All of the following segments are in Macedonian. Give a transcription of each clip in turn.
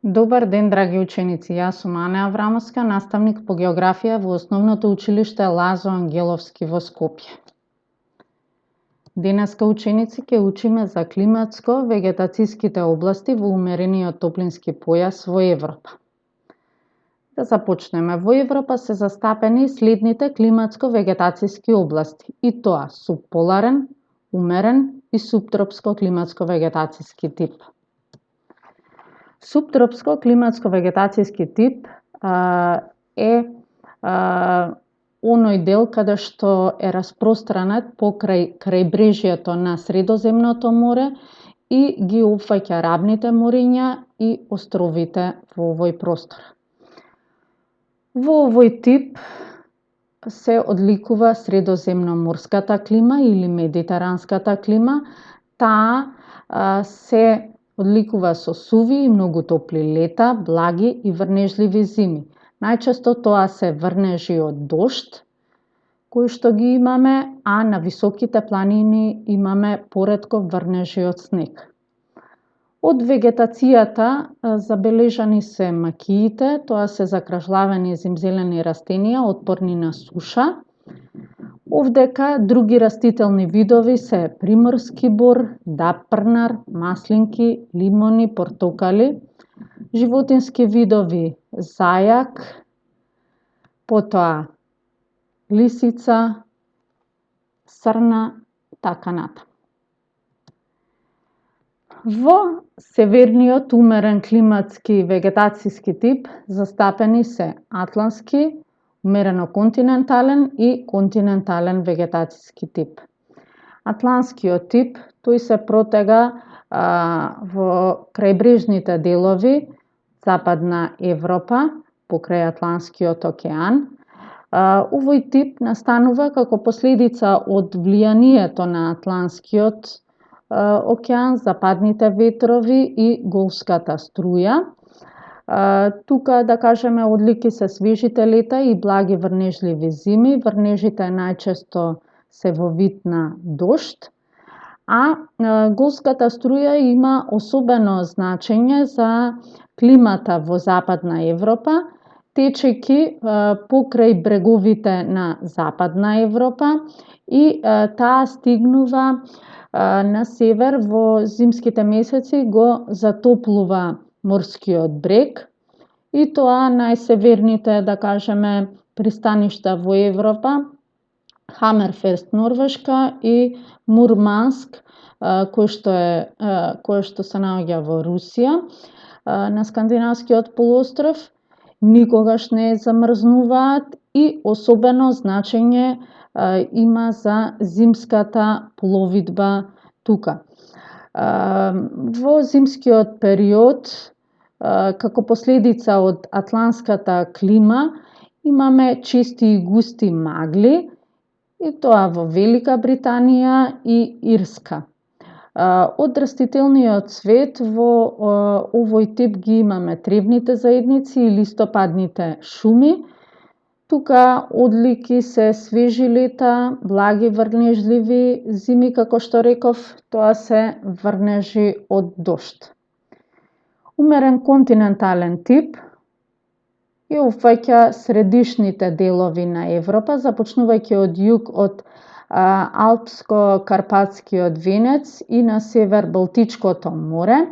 Добар ден, драги ученици. Јас сум Ане Аврамовска, наставник по географија во Основното училиште Лазо Ангеловски во Скопје. Денеска, ученици, ќе учиме за климатско-вегетацијските области во умерениот топлински појас во Европа. Да започнеме. Во Европа се застапени следните климатско-вегетацијски области, и тоа субполарен, умерен и субтропско климатско-вегетацијски тип. Субтропско климатско-вегетацијски тип е оној дел каде што е распространет покрај крајбрежјето на Средоземното море и ги опфаќа равните мориња и островите во овој простор. Во овој тип се одликува средоземноморската клима или медитеранската клима. Таа се одликува со суви и многу топли лета, благи и врнежливи зими. Најчесто тоа се врнежи од дожд, кои што ги имаме, а на високите планини имаме поретко врнежи од снег. Од вегетацијата забележани се макиите, тоа се закршлавени зимзелени растенија, отпорни на суша. Овдека други растителни видови се приморски бор, дапрнар, маслинки, лимони, портокали, животински видови зајак, потоа лисица, срна, така натаму. Во северниот умерен климатски вегетацијски тип застапени се атлантски, умерено-континентален и континентален вегетацијски тип. Атлантскиот тип, тој се протега во крајбрежните делови Западна Европа, покрај Атлантскиот океан. Овој тип настанува како последица од влијанието на Атлантскиот океан, западните ветрови и голската струја. Тука, да кажеме, одлики се свежите лета и благи врнежливи зими. Врнежите најчесто се во вид на дожд, а голската струја има особено значење за климата во Западна Европа, течејќи покрај бреговите на Западна Европа и таа стигнува на север во зимските месеци, го затоплува морскиот брег, и тоа најсеверните, да кажеме, пристаништа во Европа, Хамерфест, Норвешка, и Мурманск, кој што се наоѓа во Русија, на скандинавскиот полуостров, никогаш не замрзнуваат и особено значење има за зимската пловидба тука. Во зимскиот период, како последица од атлантската клима, имаме чести и густи магли, и тоа во Велика Британија и Ирска. Од растителниот свет во овој тип ги имаме тревните заедници и листопадните шуми. Тука одлики се свежи лета, благи врнежливи зими, како што реков, тоа се врнежи од дожд. Умерен континентален тип ја опфаќа средишните делови на Европа, започнувајќи од југ од Алпско-Карпатскиот венец и на север Балтичкото море.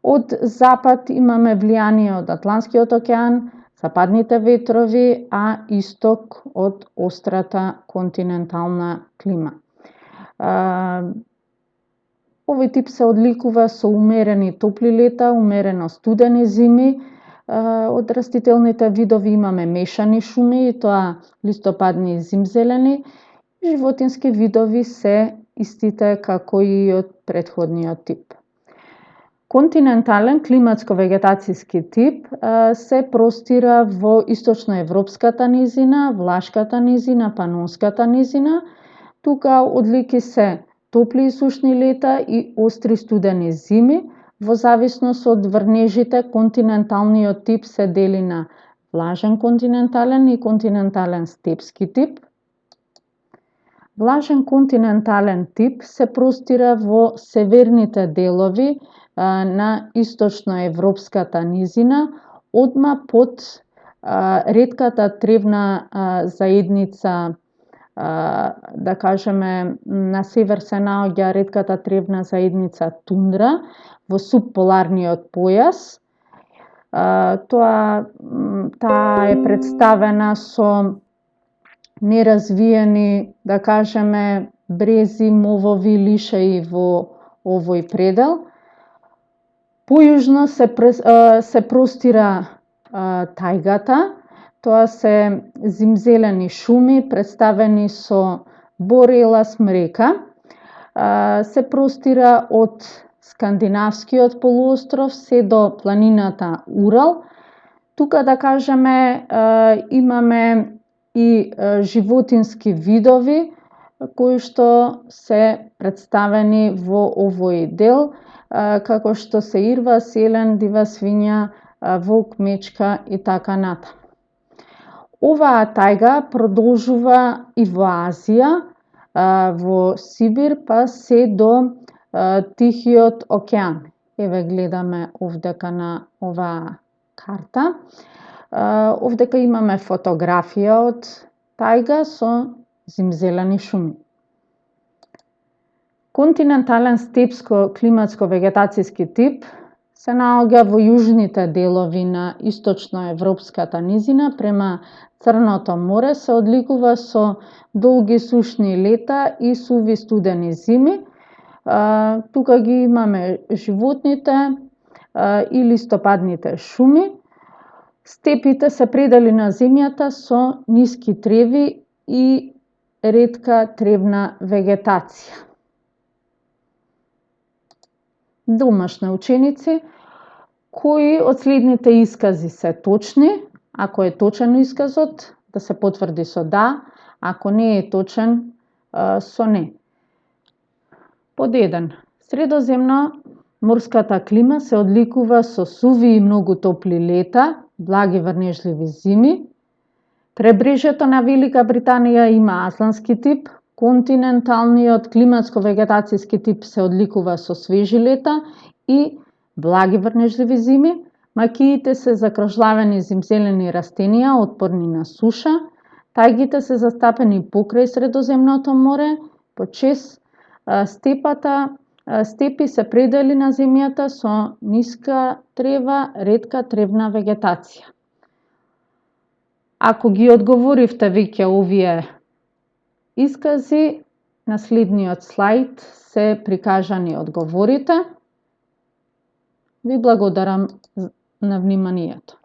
Од запад имаме влијание од Атлантскиот океан, западните ветрови, а исток од острата континентална клима. Овој тип се одликува со умерени топли лета, умерено студени зими. Од растителните видови имаме мешани шуми, и тоа листопадни и зимзелени. Животински видови се истите како и од претходниот тип. Континентален климатско-вегетацијски тип се простира во источноевропската низина, Влашката низина, Панонската низина. Тука одлики се топли и сушни лета и остри студени зими. Во зависност од врнежите, континенталниот тип се дели на влажен континентален и континентален степски тип. Влажен континентален тип се простира во северните делови на источноевропската низина, одма под ретката тревна заедница, да кажеме, на север се наоѓа ретката тревна заедница тундра во субполарниот појас. Таа е представена со неразвиени, да кажеме, брези, мовови, лишаи во овој предел. Појужно се простира тајгата. Тоа се зимзелени шуми, представени со борела смрека. Се простира од скандинавскиот полуостров се до планината Урал. Тука, да кажеме, имаме и животински видови кои што се представени во овој дел, како што се ирва, селен, дива свиња, волк, мечка и така натаму. Оваа тајга продолжува и во Азија, во Сибир, па се до Тихиот океан. Еве гледаме овдека на оваа карта. Овдека имаме фотографија од тајга со зимзелени шуми. Континентален степско-климатско-вегетацијски тип се наоѓа во јужните делови на источноевропската низина према Црното море, се одликува со долги сушни лета и суви студени зими. Тука ги имаме животните и листопадните шуми. Степите се предели на земјата со ниски треви и ретка тревна вегетација. Домашни ученици, кои од следните искази се точни? Ако е точен исказот, да се потврди со да, ако не е точен, со не. Под 1. Средоземно морската клима се одликува со суви и многу топли лета, благи врнежливи зими. Кребрежјето на Велика Британија има атлантски тип. Континенталниот климатско-вегетацијски тип се одликува со свежи лета и благи врнежливи зими. Макиите се закружлавени зимзелени растенија, отпорни на суша. Тајгите се застапени покрај Средоземното море. Под 6. Степи се предели на земјата со ниска трева, ретка тревна вегетација. Ако ги одговоривте веќе овие искази, на следниот слајд се прикажани одговорите. Ви благодарам на вниманието.